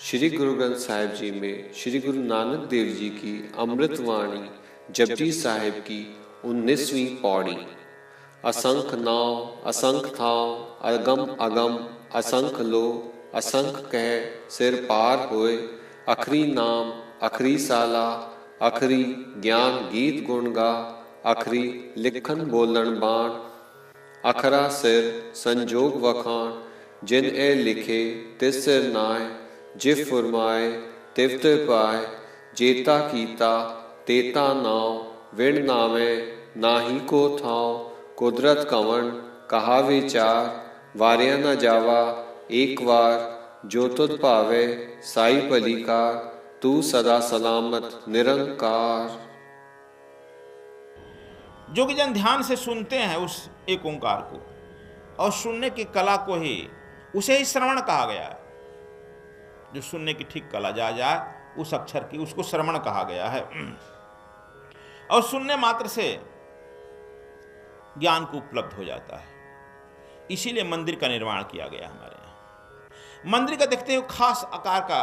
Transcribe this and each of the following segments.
श्री गुरु ग्रंथ साहिब जी में श्री गुरु नानक देव जी की अमृत वाणी जपजी साहिब की 19वीं पौड़ी। असंख नाव असंख थाव अगम अगम असंख लो असंख कह सिर पार होए। अखरी नाम अखरी साला अखरी ज्ञान गीत गुण गा अखरी लिखन बोलन बाण। अखरा सिर संजोग वखाण जिन ए लिखे तिस सिर नाय। जिव फुरमाए तिव तिव पाए जेता कीता तेता नाव। विण नामे नाही को थाव कुदरत कंवण कहा विचार। वार्या न जावा एक वार जो तुध पावे साई पलिकार। तू सदा सलामत निरंकार। जोगीजन ध्यान से सुनते हैं उस एक ओंकार को, और सुनने की कला को ही उसे ही श्रवण कहा गया है। जो सुनने की ठीक कला जाए उस अक्षर की, उसको श्रवण कहा गया है। और सुनने मात्र से ज्ञान को उपलब्ध हो जाता है। इसीलिए मंदिर का निर्माण किया गया हमारे यहाँ। मंदिर का देखते हुए खास आकार का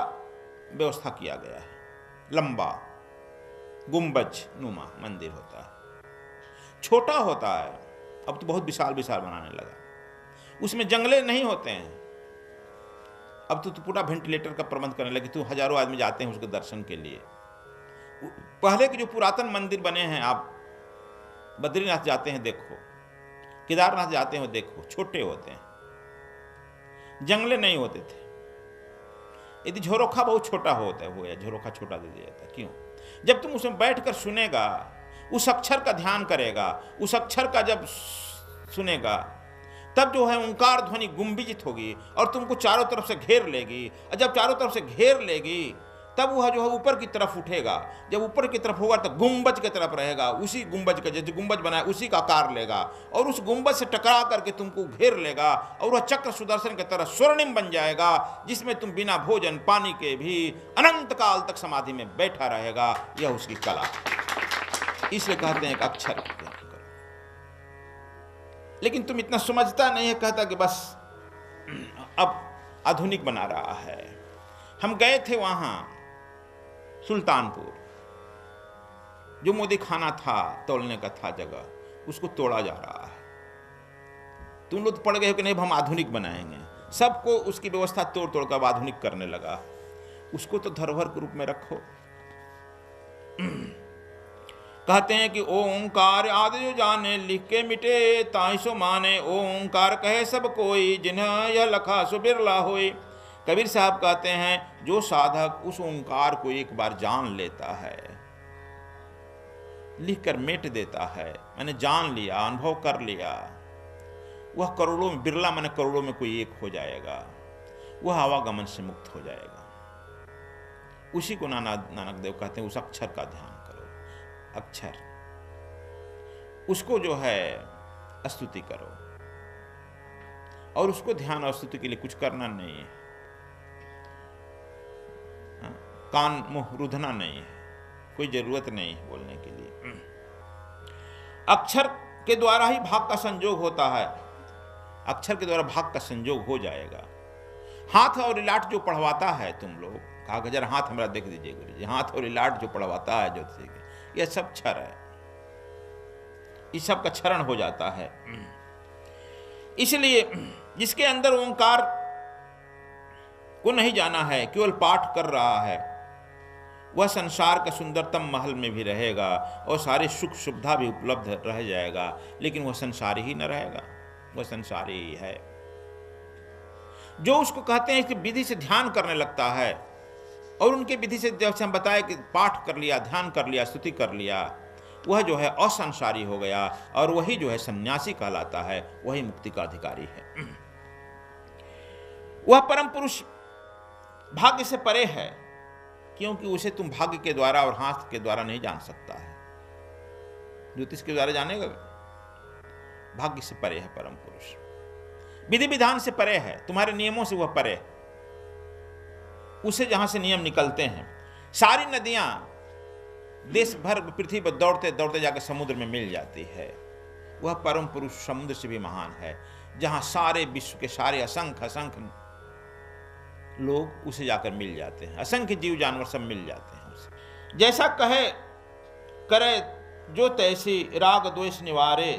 व्यवस्था किया गया है। लंबा गुंबज नुमा मंदिर होता है, छोटा होता है। अब तो बहुत विशाल विशाल बनाने लगा। उसमें जंगले नहीं होते हैं। अब तो पूरा वेंटिलेटर का प्रबंध करने लगे। तो हजारों आदमी जाते हैं उसके दर्शन के लिए। पहले के जो पुरातन मंदिर बने हैं, आप बद्रीनाथ जाते हैं देखो, केदारनाथ जाते हैं देखो, छोटे होते हैं, जंगले नहीं होते थे। यदि झरोखा बहुत छोटा होता है, वो या झरोखा छोटा दे दिया जाता है। क्यों? जब तुम उसमें बैठकर सुनेगा, उस अक्षर का ध्यान करेगा, उस अक्षर का जब सुनेगा, तब जो है ओंकार ध्वनि गुंबिजित होगी और तुमको चारों तरफ से घेर लेगी। और जब चारों तरफ से घेर लेगी, तब वह जो है ऊपर की तरफ उठेगा। जब ऊपर की तरफ होगा तो गुंबज की तरफ रहेगा। उसी गुंबज का, जैसे गुंबज बनाया उसी का आकार लेगा और उस गुंबज से टकरा करके तुमको घेर लेगा। और वह चक्र सुदर्शन की तरह स्वर्णिम बन जाएगा, जिसमें तुम बिना भोजन पानी के भी अनंत काल तक समाधि में बैठा रहेगा। यह उसकी कला। इसलिए कहते हैं कि अक्षर करो। लेकिन तुम इतना समझता नहीं है, कहता कि बस अब आधुनिक बना रहा है। हम गए थे वहां सुल्तानपुर, जो मोदी खाना था, तोड़ने का था जगह, उसको तोड़ा जा रहा है। तुम लोग पड़ गए हो कि नहीं हम आधुनिक बनाएंगे। सबको उसकी व्यवस्था तोड़ तोड़ कर आधुनिक करने लगा। उसको तो धरोहर के रूप में रखो। कहते हैं कि ओंकार आदि जो जाने लिख के मिटे ताहि सो माने। ओंकार कहे सब कोई जिन्हें यह लखा सो बिरला होई। कबीर साहब कहते हैं जो साधक उस ओंकार को एक बार जान लेता है, लिख कर मिट देता है, मैंने जान लिया, अनुभव कर लिया, वह करोड़ों में बिरला, मैंने करोड़ों में कोई एक हो जाएगा। वह आवागमन से मुक्त हो जाएगा। उसी को नानक देव कहते हैं उस अक्षर का ध्यान करो। अक्षर, उसको जो है स्तुति करो, और उसको ध्यान और स्तुति के लिए कुछ करना नहीं है। कान मुंह रुधना नहीं है, कोई जरूरत नहीं है बोलने के लिए। अक्षर के द्वारा ही भाग का संयोग होता है। अक्षर के द्वारा भाग का संयोग हो जाएगा। हाथ और लाट जो पढ़वाता है, तुम लोग कहा जरा हाथ हमारा देख दीजिए गुरु जी, हाथ और लाट जो पढ़वाता है ज्योतिषी, यह सब क्षर है। इस सब का क्षरण हो जाता है। इसलिए जिसके अंदर ओंकार को नहीं जाना है, केवल पाठ कर रहा है, वह संसार के सुंदरतम महल में भी रहेगा और सारे सुख सुविधा भी उपलब्ध रह जाएगा, लेकिन वह संसारी ही न रहेगा। वह संसारी ही है। जो उसको कहते हैं कि विधि से ध्यान करने लगता है, और उनके विधि से जब हम बताए कि पाठ कर लिया, ध्यान कर लिया, स्तुति कर लिया, वह जो है असंसारी हो गया, और वही जो है सन्यासी कहलाता है, वही मुक्ति का अधिकारी है। वह परम पुरुष भाग्य से परे है, क्योंकि उसे तुम भाग्य के द्वारा और हाथ के द्वारा नहीं जान सकता है। ज्योतिष के द्वारा जानेगा, भाग्य से परे है परम पुरुष। विधि विधान से परे है, तुम्हारे नियमों से वह परे है। उसे जहां से नियम निकलते हैं, सारी नदियां देश भर पृथ्वी पर दौड़ते दौड़ते जाकर समुद्र में मिल जाती है। वह परम पुरुष समुद्र से भी महान है, जहां सारे विश्व के सारे असंख्य असंख्य लोग उसे जाकर मिल जाते हैं, असंख्य जीव जानवर सब मिल जाते हैं उसे। जैसा कहे करे जो तैसी राग द्वेष निवारे,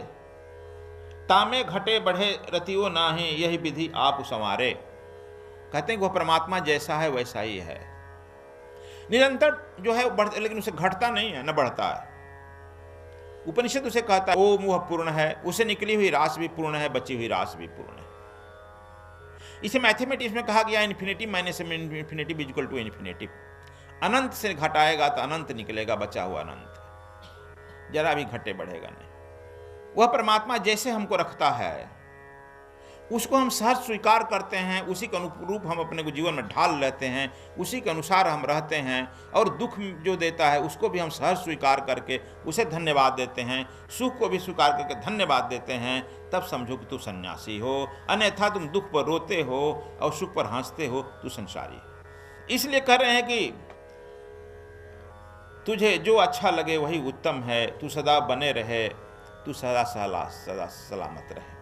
तामे घटे बढ़े रतियो नाहि यही विधि आप संवारे। कहते हैं कि वह परमात्मा जैसा है वैसा ही है, निरंतर जो है बढ़ते, लेकिन उसे घटता नहीं है न बढ़ता है। उपनिषद उसे कहता है ओम वह पूर्ण है, उसे निकली हुई रास भी पूर्ण है, बची हुई रास भी पूर्ण है। इसे मैथमेटिक्स में कहा गया infinity minus infinity equal to infinity. अनंत से घटाएगा तो अनंत निकलेगा, बचा हुआ अनंत, जरा भी घटे बढ़ेगा नहीं। वह परमात्मा जैसे हमको रखता है उसको हम सहज स्वीकार करते हैं, उसी के अनुरूप हम अपने को जीवन में ढाल लेते हैं, उसी के अनुसार हम रहते हैं। और दुख जो देता है उसको भी हम सहज स्वीकार करके उसे धन्यवाद देते हैं, सुख को भी स्वीकार करके धन्यवाद देते हैं। तब समझो कि तू सन्यासी हो, अन्यथा तुम दुख पर रोते हो और सुख पर हंसते हो, तू संसारी। इसलिए कह रहे हैं कि तुझे जो अच्छा लगे वही उत्तम है, तू सदा बने रहे, तू सदा सलामत रहे।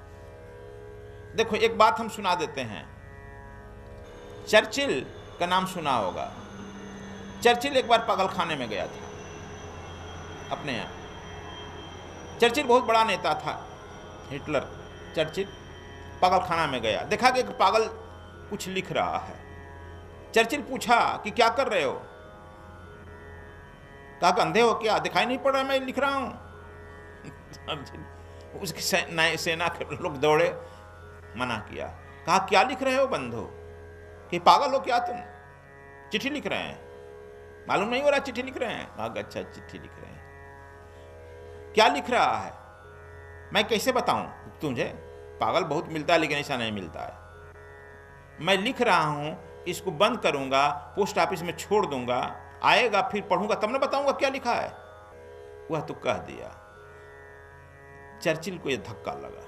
देखो एक बात हम सुना देते हैं, चर्चिल का नाम सुना होगा। चर्चिल एक बार पागलखाने में गया था अपने यहाँ। चर्चिल बहुत बड़ा नेता था, हिटलर। चर्चिल पागलखाना में गया, देखा कि एक पागल कुछ लिख रहा है। चर्चिल पूछा कि क्या कर रहे हो? कहा कि अंधे हो क्या, दिखाई नहीं पड़ रहा मैं लिख रहा हूं? उसकी सेना के लोग दौड़े, मना किया। कहा क्या लिख रहे हो बंधु, कि पागल हो क्या तुम, चिट्ठी लिख रहे हैं, मालूम नहीं हो रहा चिट्ठी लिख रहे हैं? कहा अच्छा चिट्ठी लिख रहे हैं। क्या लिख रहा है मैं कैसे बताऊं तुझे? पागल बहुत मिलता है लेकिन ऐसा नहीं मिलता है। मैं लिख रहा हूं, इसको बंद करूंगा, पोस्ट ऑफिस में छोड़ दूंगा, आएगा फिर पढ़ूंगा तब न बताऊंगा क्या लिखा है। वह तो कह दिया। चर्चिल को यह धक्का लगा,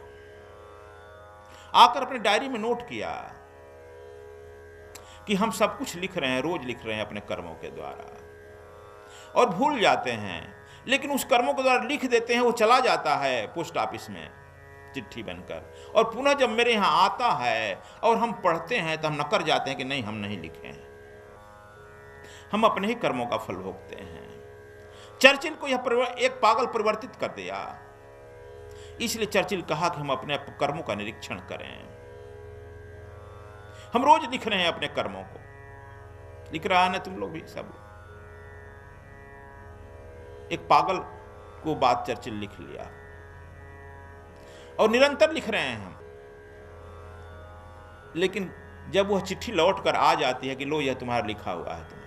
आकर अपने डायरी में नोट किया कि हम सब कुछ लिख रहे हैं, रोज लिख रहे हैं अपने कर्मों के द्वारा, और भूल जाते हैं, लेकिन उस कर्मों के द्वारा लिख देते हैं, वो चला जाता है पोस्ट ऑफिस में चिट्ठी बनकर, और पुनः जब मेरे यहां आता है और हम पढ़ते हैं तो हम नकर जाते हैं कि नहीं हम नहीं लिखे हैं, हम अपने ही कर्मों का फल भोगते हैं। चर्चिल को यह एक पागल परिवर्तित कर दिया। इसलिए चर्चिल कहा कि हम अपने कर्मों का निरीक्षण करें। हम रोज लिख रहे हैं अपने कर्मों को, लिख रहा है ना तुम लोग भी, सब लोग। एक पागल को बात चर्चिल लिख लिया और निरंतर लिख रहे हैं हम। लेकिन जब वह चिट्ठी लौट कर आ जाती है कि लो यह तुम्हारा लिखा हुआ है, तुम्हारा,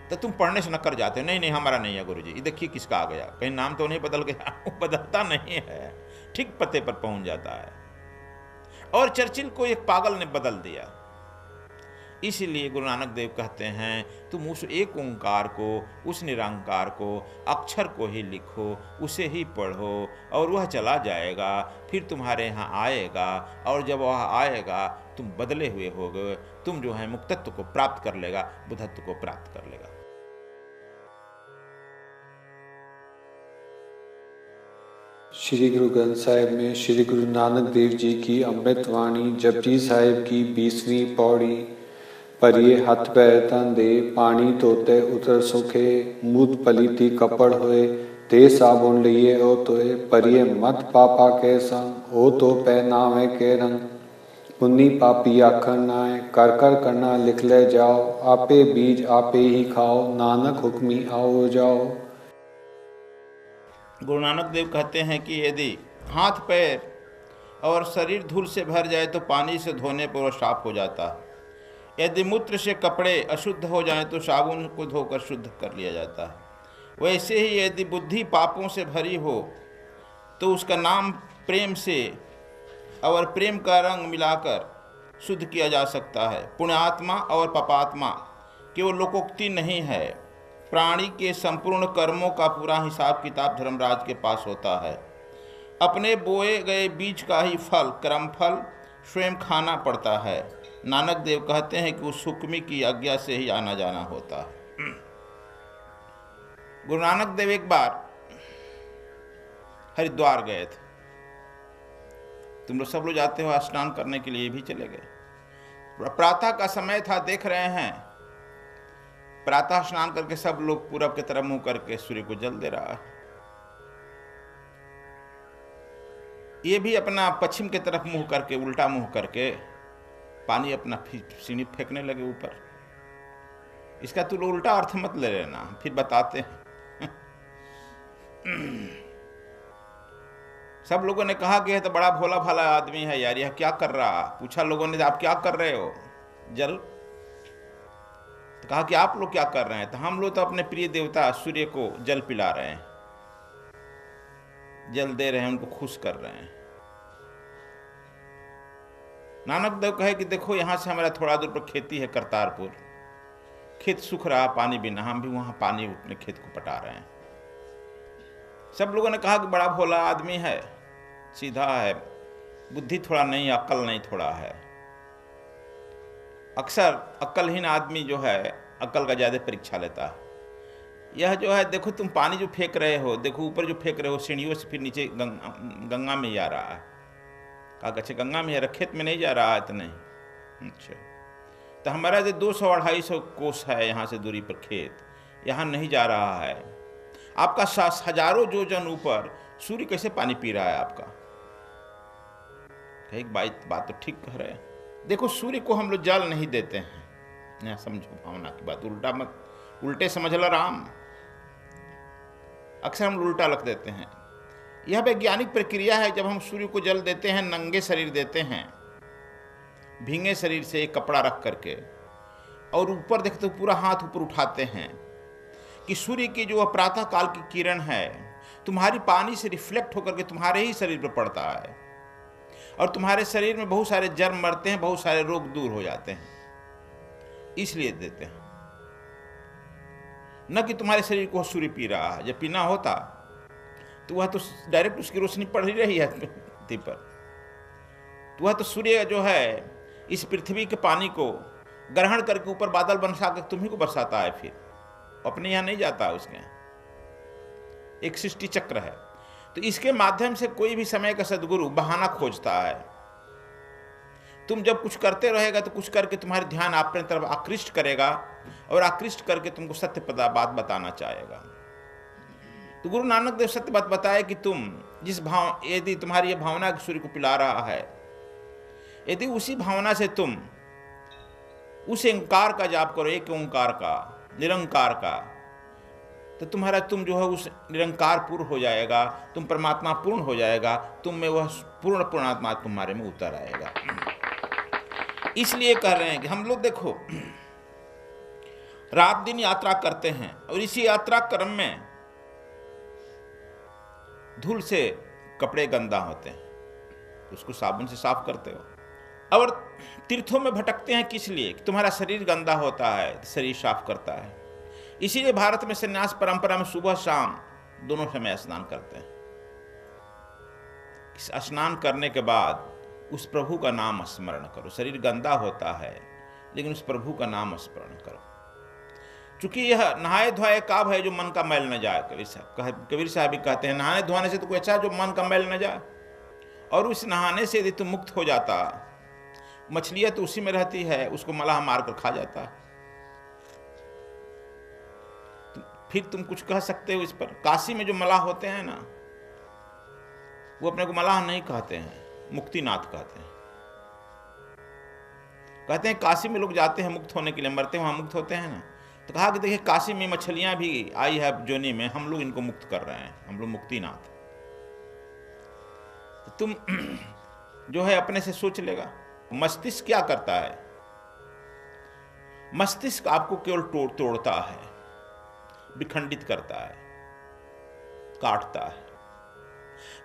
तो तुम पढ़ने से न कर जाते हो, नहीं नहीं हमारा नहीं है गुरुजी, ये देखिए किसका आ गया, कहीं नाम तो नहीं बदल गया? वो बदलता नहीं है, ठीक पते पर पहुंच जाता है। और चर्चिल को एक पागल ने बदल दिया। इसीलिए गुरु नानक देव कहते हैं तुम उस एक ओंकार को, उस निरंकार को, अक्षर को ही लिखो, उसे ही पढ़ो, और वह चला जाएगा, फिर तुम्हारे यहाँ आएगा, और जब वह आएगा तुम बदले हुए होगे, तुम जो है मुक्तत्व को प्राप्त कर लेगा, बुद्धत्व को प्राप्त कर लेगा। श्री गुरु ग्रंथ साहिब में श्री गुरु नानक देव जी की अमृत वाणी जपजी साहिब की 20वीं पौड़ी। परिये हाथ पैर तन दे, पानी धोते उतर सुखे, मूत पलीती कपड़ होए, ते साबुन लिए ओ तोए, परिये मत पापा के संग, ओ तो पहनावे के रंग, पुन्नी पापी आखर नाए, कर कर करना लिख ले जाओ, आपे बीज आपे ही खाओ, नानक हुक्मी आओ जाओ। गुरु नानक देव कहते हैं कि यदि हाथ पैर और शरीर धूल से भर जाए तो पानी से धोने पर वह साफ हो जाता है। यदि मूत्र से कपड़े अशुद्ध हो जाएं तो साबुन को धोकर शुद्ध कर लिया जाता है। वैसे ही यदि बुद्धि पापों से भरी हो तो उसका नाम प्रेम से और प्रेम का रंग मिलाकर शुद्ध किया जा सकता है। पुण्यात्मा और पापात्मा केवल लोकोक्ति नहीं है, प्राणी के संपूर्ण कर्मों का पूरा हिसाब किताब धर्मराज के पास होता है। अपने बोए गए बीज का ही फल, कर्म फल स्वयं खाना पड़ता है। नानक देव कहते हैं कि उस हुक्मी की आज्ञा से ही आना जाना होता है। गुरु नानक देव एक बार हरिद्वार गए थे। तुम लोग सब लोग जाते हो स्नान करने के लिए, भी चले गए। प्रातः का समय था, देख रहे हैं प्रातः स्नान करके सब लोग पूरब की तरफ मुंह करके सूर्य को जल दे रहा है। ये भी अपना पश्चिम की तरफ मुंह करके, उल्टा मुंह करके पानी अपना सीढ़ी फेंकने लगे ऊपर। इसका तो उल्टा अर्थ मत ले लेना, फिर बताते हैं। सब लोगों ने कहा कि यह तो बड़ा भोला भाला आदमी है यार, यह क्या कर रहा। पूछा लोगों ने, आप क्या कर रहे हो? जल। तो कहा कि आप लोग क्या कर रहे हैं? तो हम लोग तो अपने प्रिय देवता सूर्य को जल पिला रहे हैं, जल दे रहे हैं, उनको खुश कर रहे हैं। नानक देव कहे कि देखो यहां से हमारा थोड़ा दूर पर खेती है, करतारपुर, खेत सूख रहा पानी बिना, हम भी वहां पानी अपने खेत को पटा रहे हैं। सब लोगों ने कहा कि बड़ा भोला आदमी है, सीधा है, बुद्धि थोड़ा नहीं, अक्ल नहीं थोड़ा है। अक्सर अक्लहीन आदमी जो है अक्ल का ज़्यादा परीक्षा लेता है। यह जो है, देखो तुम पानी जो फेंक रहे हो, देखो ऊपर जो फेंक रहे हो सीढ़ियों से फिर नीचे गंगा में जा रहा है। कहा अच्छा गंगा में जा रहा, खेत में नहीं जा रहा है? तो नहीं। अच्छा, तो हमारा जो 200-250 कोस है यहाँ से दूरी पर खेत, यहाँ नहीं जा रहा है। आपका हजारों योजन ऊपर सूर्य कैसे पानी पी रहा है आपका? एक बात तो ठीक कह रहे हैं। देखो सूर्य को हम लोग जल नहीं देते हैं, यहाँ समझो भावना की बात, उल्टा मत, उल्टे समझ लो राम। अक्सर हम उल्टा रख देते हैं। यह वैज्ञानिक प्रक्रिया है। जब हम सूर्य को जल देते हैं, नंगे शरीर देते हैं, भींगे शरीर से एक कपड़ा रख करके, और ऊपर देखते हो पूरा हाथ ऊपर उठाते हैं कि सूर्य की जो प्रातः काल की किरण है तुम्हारी पानी से रिफ्लेक्ट होकर के तुम्हारे ही शरीर पर पड़ता है, और तुम्हारे शरीर में बहुत सारे जर्म मरते हैं, बहुत सारे रोग दूर हो जाते हैं, इसलिए देते हैं। न कि तुम्हारे शरीर को सूर्य पी रहा है। जब पीना होता तो वह तो डायरेक्ट उसकी रोशनी पड़ ही रही है पृथ्वी पर, तो वह तो सूर्य जो है इस पृथ्वी के पानी को ग्रहण करके ऊपर बादल बरसा कर तुम्ही को बरसाता है, फिर अपने यहाँ नहीं जाता है, उसके यहाँ एक सृष्टि चक्र है। तो इसके माध्यम से कोई भी समय का सद्गुरु बहाना खोजता है। तुम जब कुछ करते रहेगा तो कुछ करके तुम्हारे ध्यान अपने तरफ आकृष्ट करेगा, और आकृष्ट करके तुमको सत्य बात बताना चाहेगा। तो गुरु नानक देव सत्य बात बताए कि तुम जिस यदि तुम्हारी ये भावना सूर्य को पिला रहा है, यदि उसी भावना से तुम उस ओंकार का जाप करो, एक ओंकार का, निरंकार का, तो तुम जो है उस निरंकार पूर्ण हो जाएगा, तुम परमात्मा पूर्ण हो जाएगा, तुम में वह पूर्ण पूर्णात्मा तुम्हारे में उतर आएगा। इसलिए कह रहे हैं कि हम लोग देखो रात दिन यात्रा करते हैं, और इसी यात्रा क्रम में धूल से कपड़े गंदा होते हैं, तो उसको साबुन से साफ करते हो। और तीर्थों में भटकते हैं किस लिए? कि तुम्हारा शरीर गंदा होता है, शरीर साफ करता है। इसीलिए भारत में संन्यास परंपरा में सुबह शाम दोनों समय स्नान करते हैं। स्नान करने के बाद उस प्रभु का नाम स्मरण करो। शरीर गंदा होता है लेकिन उस प्रभु का नाम स्मरण करो, चूंकि यह नहाए धोए काब है जो मन का मैल न जाए। कबीर साहब भी कहते हैं नहाने धोने से तो कोई अच्छा जो मन का मैल न जाए। और उस नहाने से यदि तुम मुक्त हो जाता, मछलियां तो उसी में रहती है, उसको मलाह मार कर खा जाता है, तो फिर तुम कुछ कह सकते हो इस पर? काशी में जो मलाह होते हैं ना, वो अपने को मलाह नहीं कहते हैं, मुक्तिनाथ कहते हैं। कहते हैं काशी में लोग जाते हैं मुक्त होने के लिए, मरते वहां मुक्त होते हैं ना। तो कहा कि देखिए काशी में मछलियां भी आई है जोनी में, हम लोग इनको मुक्त कर रहे हैं, हम लोग मुक्तिनाथ। तो तुम जो है अपने से सोच लेगा। मस्तिष्क क्या करता है? मस्तिष्क आपको केवल तोड़ता है, विखंडित करता है, काटता है।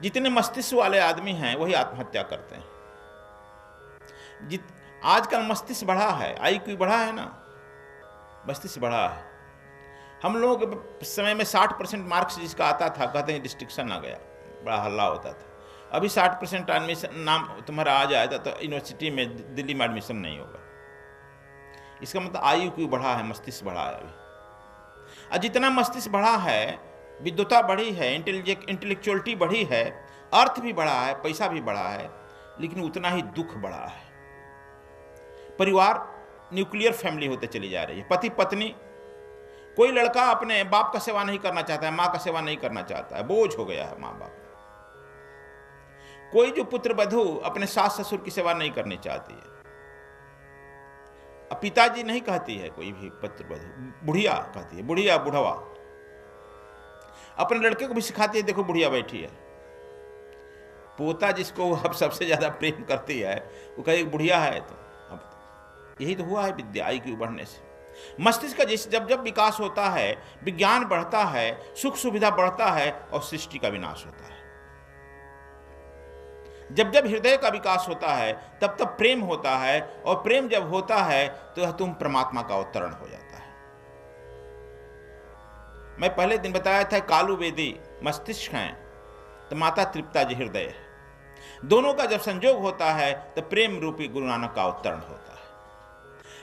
जितने मस्तिष्क वाले आदमी हैं वही आत्महत्या करते हैं। आजकल मस्तिष्क बढ़ा है, IQ बढ़ा है ना, मस्तिष्क बढ़ा है। हम लोगों के समय में 60% मार्क्स जिसका आता था, कहते हैं डिस्ट्रिक्शन आ गया, बड़ा हल्ला होता था। अभी 60% एडमिशन नाम तुम्हारा आ जाए तो यूनिवर्सिटी में, दिल्ली में एडमिशन नहीं होगा। इसका मतलब IQ बढ़ा है, मस्तिष्क बढ़ा है अभी। और जितना मस्तिष्क बढ़ा है, विद्वता बढ़ी है, इंटेलेक्चुअलिटी बढ़ी है, अर्थ भी बढ़ा है, पैसा भी बढ़ा है, लेकिन उतना ही दुख बढ़ा है। परिवार न्यूक्लियर फैमिली होते चली जा रही है। पति पत्नी, कोई लड़का अपने बाप का सेवा नहीं करना चाहता है, माँ का सेवा नहीं करना चाहता है, बोझ हो गया है माँ बाप। कोई जो पुत्र वधू अपने सास ससुर की सेवा नहीं करनी चाहती है। अब पिताजी नहीं कहती है कोई भी पुत्र वधू, बुढ़िया कहती है, बुढ़िया बुढ़वा। अपने लड़के को भी सिखाती है, देखो बुढ़िया बैठी है। पोता जिसको अब सबसे ज्यादा प्रेम करती है वो कहे बुढ़िया है। तो अब यही तो हुआ है विद्या IQ बढ़ने से। मस्तिष्क का जब जब विकास होता है, विज्ञान बढ़ता है, सुख सुविधा बढ़ता है और सृष्टि का विनाश होता है। जब जब हृदय का विकास होता है तब तब प्रेम होता है, और प्रेम जब होता है तो तुम परमात्मा का अवतरण हो जाता है। मैं पहले दिन बताया था कालू वेदी मस्तिष्क हैं तो माता तृप्ता जी हृदय है। दोनों का जब संयोग होता है तो प्रेम रूपी गुरु नानक का अवतरण होता है।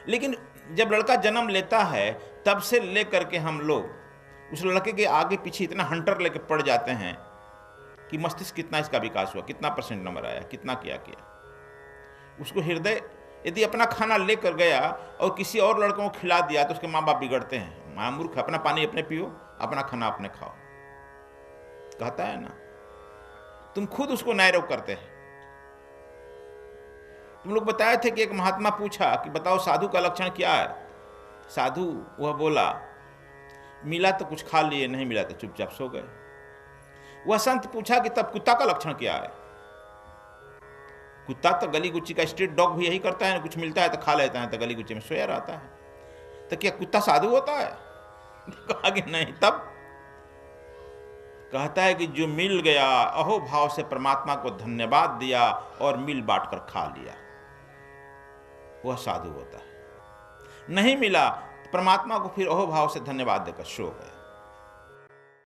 लेकिन जब लड़का जन्म लेता है तब से लेकर के हम लोग उस लड़के के आगे पीछे इतना हंटर लेके पड़ जाते हैं कि मस्तिष्क कितना इसका विकास हुआ, कितना % नंबर आया, कितना किया। उसको हृदय यदि अपना खाना लेकर गया और किसी और लड़कों को खिला दिया तो उसके माँ बाप बिगड़ते हैं। माँ मूर्ख, अपना पानी अपने पियो, अपना खाना अपने खाओ, कहता है ना। तुम खुद उसको नैरो करते हैं। तुम लोग बताए थे कि एक महात्मा पूछा कि बताओ साधु का लक्षण क्या है। साधु वह बोला, मिला तो कुछ खा लिए, नहीं मिला तो चुपचाप सो गए। वह संत पूछा कि तब कुत्ता का लक्षण क्या है। कुत्ता तो गली गुच्ची का, स्ट्रीट डॉग भी यही करता है, कुछ मिलता है तो खा लेता है, तो गली गुच्ची में सोया रहता है। तो क्या कुत्ता साधु होता है? कहा कि नहीं। तब कहता है कि जो मिल गया अहो भाव से परमात्मा को धन्यवाद दिया और मिल बांट कर खा लिया, वह साधु होता है। नहीं मिला तो परमात्मा को फिर अहो भाव से धन्यवाद देकर सो गया।